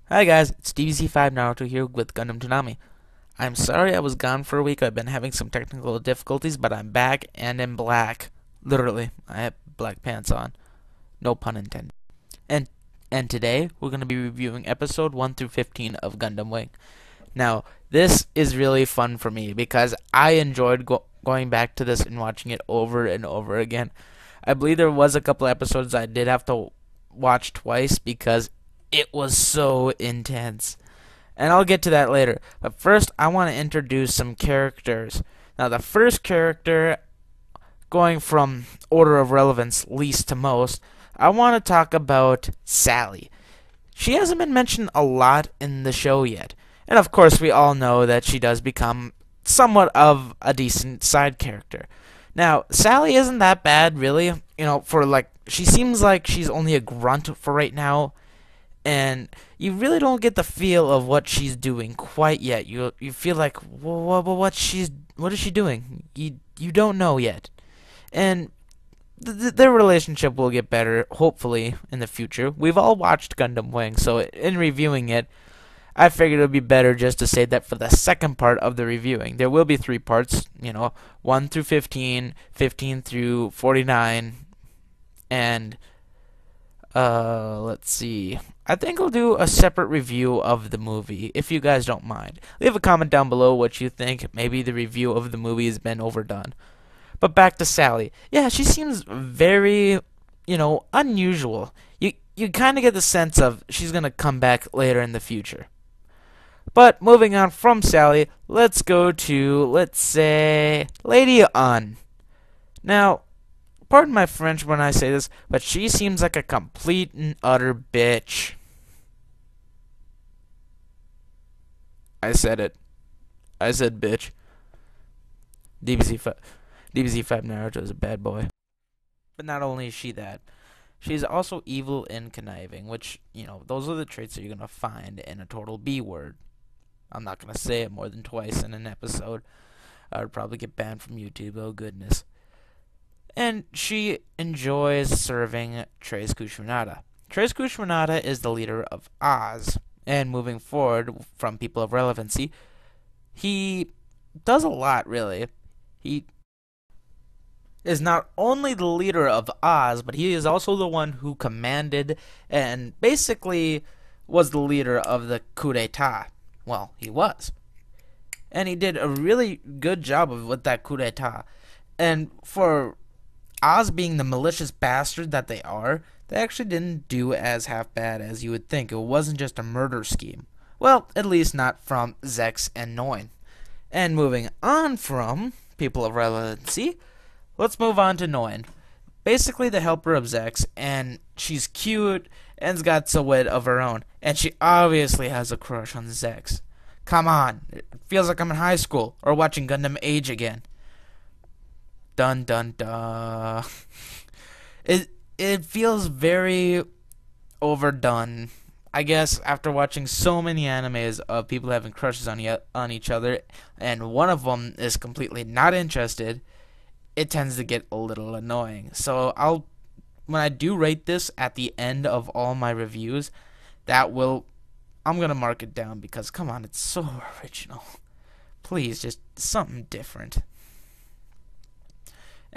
Hi guys, it's DBZ5 Naruto here with Gundam Tsunami. I'm sorry I was gone for a week. I've been having some technical difficulties, but I'm back and in black. Literally, I have black pants on. No pun intended. And and today we're going to be reviewing episode 1 through 15 of Gundam Wing. Now, this is really fun for me because I enjoyed going back to this and watching it over and over again. I believe there was a couple episodes I did have to watch twice because it was so intense. And I'll get to that later. But first, I want to introduce some characters. Now, the first character, going from order of relevance least to most, I want to talk about Sally. She hasn't been mentioned a lot in the show yet. And of course, we all know that she does become somewhat of a decent side character. Now, Sally isn't that bad, really. She seems like she's only a grunt for right now, and you really don't get the feel of what she's doing quite yet. You feel like, what is she doing? You don't know yet, and their relationship will get better, hopefully, in the future. We've all watched Gundam Wing, so in reviewing it, I figured it would be better just to say that for the second part of the reviewing. There will be 3 parts, 1 through 15, 15 through 49, and let's see. I think I'll do a separate review of the movie, if you guys don't mind. Leave a comment down below what you think. Maybe the review of the movie has been overdone. But back to Sally. Yeah, she seems very, unusual. You kind of get the sense of she's going to come back later in the future. But moving on from Sally, let's go to, let's say, Lady An. Now, pardon my French when I say this, but she seems like a complete and utter bitch. I said it. I said bitch. DBZ5 Naruto is a bad boy. But not only is she that, she's also evil and conniving, which, those are the traits that you're going to find in a total B word. I'm not going to say it more than twice in an episode. I would probably get banned from YouTube, oh goodness. And she enjoys serving Tres Kushminada. Tres Kushminada is the leader of Oz, and moving forward from people of relevancy, he does a lot, really. He is not only the leader of Oz, but he is also the one who commanded and basically was the leader of the coup d'etat. Well, he was. And he did a really good job with that coup d'etat. And for Oz being the malicious bastard that they are, they actually didn't do as half bad as you would think. It wasn't just a murder scheme. Well, at least not from Zex and Noin. And moving on from people of relevancy, let's move on to Noin. Basically the helper of Zex, and she's cute and's got a wit of her own. And she obviously has a crush on Zex. Come on, it feels like I'm in high school or watching Gundam Age again. Dun dun dun. It feels very overdone. I guess after watching so many animes of people having crushes on each other, and one of them is completely not interested, it tends to get a little annoying. So when I do rate this at the end of all my reviews, I'm gonna mark it down because come on, it's so original. Please, just something different.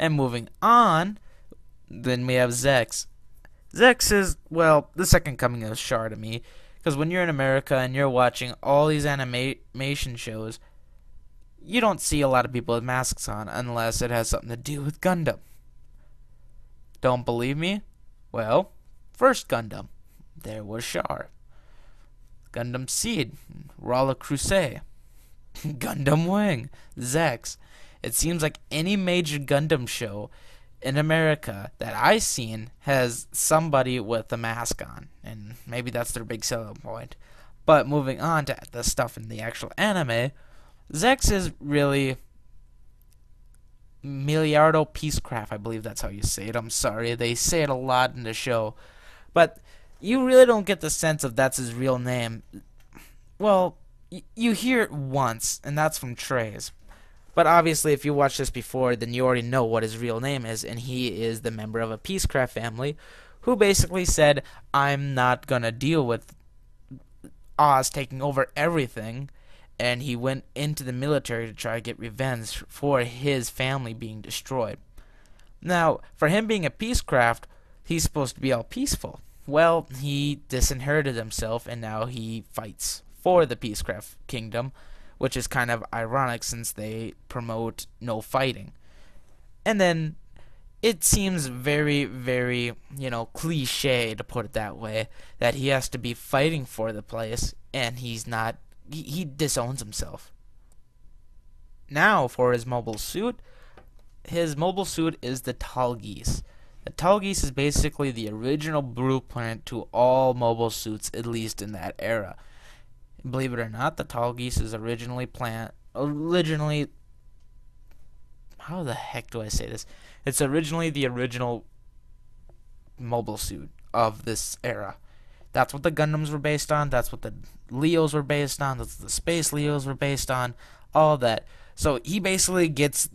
And moving on, then we have Zex. Zex is, well, the second coming of Char to me, because when you're in America and you're watching all these animation shows, you don't see a lot of people with masks on unless it has something to do with Gundam. Don't believe me? Well, first Gundam, there was Char. Gundam Seed, Rala Crusade. Gundam Wing, Zex. It seems like any major Gundam show in America that I've seen has somebody with a mask on, and maybe that's their big selling point. But moving on to the stuff in the actual anime, Zex is really Miliardo Peacecraft, I believe that's how you say it. I'm sorry, they say it a lot in the show, but you really don't get the sense of that's his real name. Well, you hear it once, and that's from Trey's. But obviously, if you watched this before, then you already know what his real name is, and he is the member of a Peacecraft family who basically said, I'm not gonna deal with Oz taking over everything, and he went into the military to try to get revenge for his family being destroyed. Now, for him being a peacecraft, he's supposed to be all peaceful. Well, he disinherited himself, and now he fights for the peacecraft kingdom, which is kind of ironic since they promote no fighting. And then it seems very, very, cliche to put it that way, that he has to be fighting for the place, and he's not. He disowns himself. Now, for his mobile suit. His mobile suit is the Tallgeese. The Tallgeese is basically the original blueprint to all mobile suits, at least in that era. Believe it or not, the Tallgeese is originally how the heck do I say this? It's originally the original mobile suit of this era. That's what the Gundams were based on. That's what the Leos were based on. That's what the Space Leos were based on. All that. So he basically gets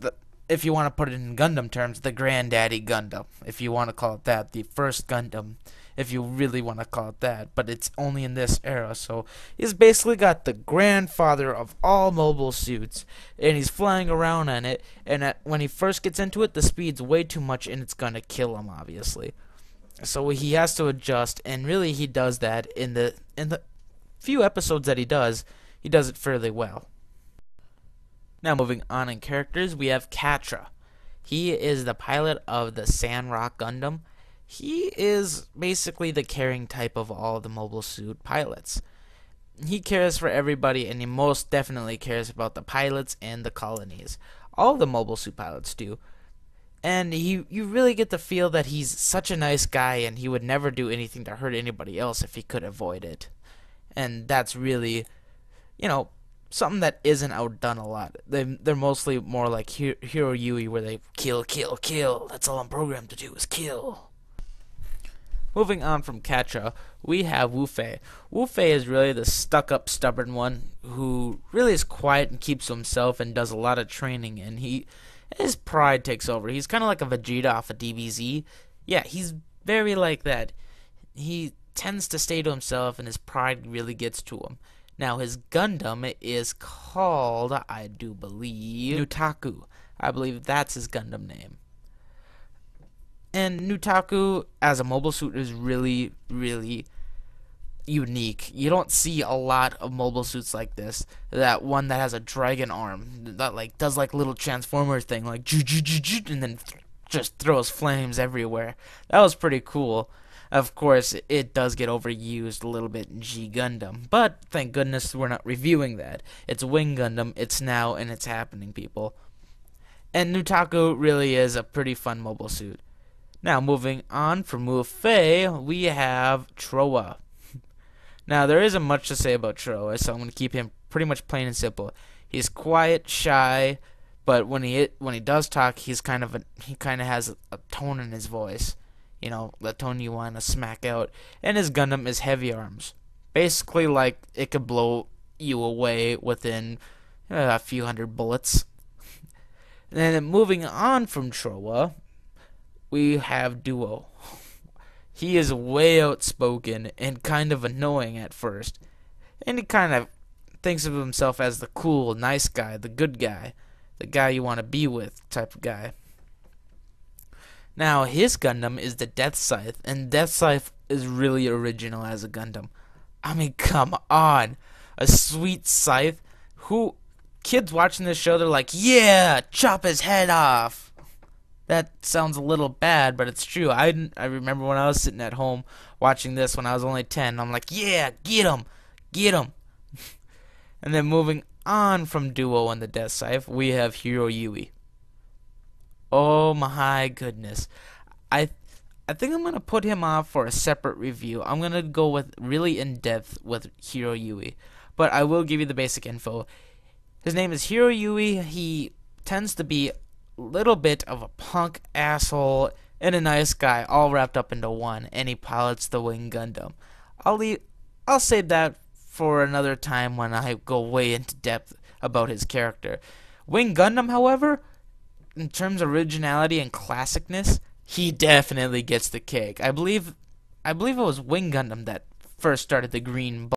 if you want to put it in Gundam terms, the granddaddy Gundam, if you want to call it that, the first Gundam, if you really want to call it that, but it's only in this era, so he's basically got the grandfather of all mobile suits, and he's flying around on it, and when he first gets into it, the speed's way too much, and it's gonna kill him, obviously. So he has to adjust, and really he does that in the few episodes that he does it fairly well. Now, moving on in characters, we have Catra. He is the pilot of the Sandrock Gundam. He is basically the caring type of all the mobile suit pilots. He cares for everybody, and he most definitely cares about the pilots and the colonies. All the mobile suit pilots do. And you really get the feel that he's such a nice guy, and he would never do anything to hurt anybody else if he could avoid it. And that's really, something that isn't outdone a lot. They're mostly more like Hero Yui, where they kill, kill, kill. That's all I'm programmed to do is kill. Moving on from Catra, we have Wu Fei. Wu Fei is really the stuck-up, stubborn one who really is quiet and keeps to himself and does a lot of training, and his pride takes over. He's kind of like a Vegeta off of DBZ. Yeah, he's very like that. He tends to stay to himself, and his pride really gets to him. Now, his Gundam is called, I do believe, Nutaku. I believe that's his Gundam name. And Nutaku, as a mobile suit, is really, really unique. You don't see a lot of mobile suits like this. That one that has a dragon arm, that does little Transformers thing, and then just throws flames everywhere. That was pretty cool. Of course, it does get overused a little bit in G Gundam, but thank goodness we're not reviewing that. It's Wing Gundam, it's now, and it's happening, people. And Nutaku really is a pretty fun mobile suit. Now, moving on from Wu Fei, we have Trowa. Now, there isn't much to say about Trowa, so I'm going to keep him pretty much plain and simple. He's quiet, shy, but when he does talk, he kind of has a tone in his voice. The tone you want to smack out. And his Gundam is heavy arms. Basically, it could blow you away within a few hundred bullets. And then moving on from Trowa, we have Duo. He is way outspoken and kind of annoying at first. And he kind of thinks of himself as the cool, nice guy, the good guy, the guy you want to be with type of guy. Now, his Gundam is the Death Scythe, and Death Scythe is really original as a Gundam. I mean, come on. A sweet scythe. Kids watching this show, they're like, yeah, chop his head off. That sounds a little bad, but it's true. I remember when I was sitting at home watching this when I was only 10. I'm like, yeah, get him. Get him. And then moving on from Duo and the Death Scythe, we have Hero Yui. Oh my goodness. I think I'm going to put him off for a separate review. I'm going to go with really in-depth with Hero Yui. But I will give you the basic info. His name is Hero Yui. He tends to be a little bit of a punk asshole and a nice guy all wrapped up into one. And he pilots the Wing Gundam. I'll save that for another time when I go way into depth about his character. Wing Gundam, however, in terms of originality and classicness, he definitely gets the cake. I believe it was Wing Gundam that first started the green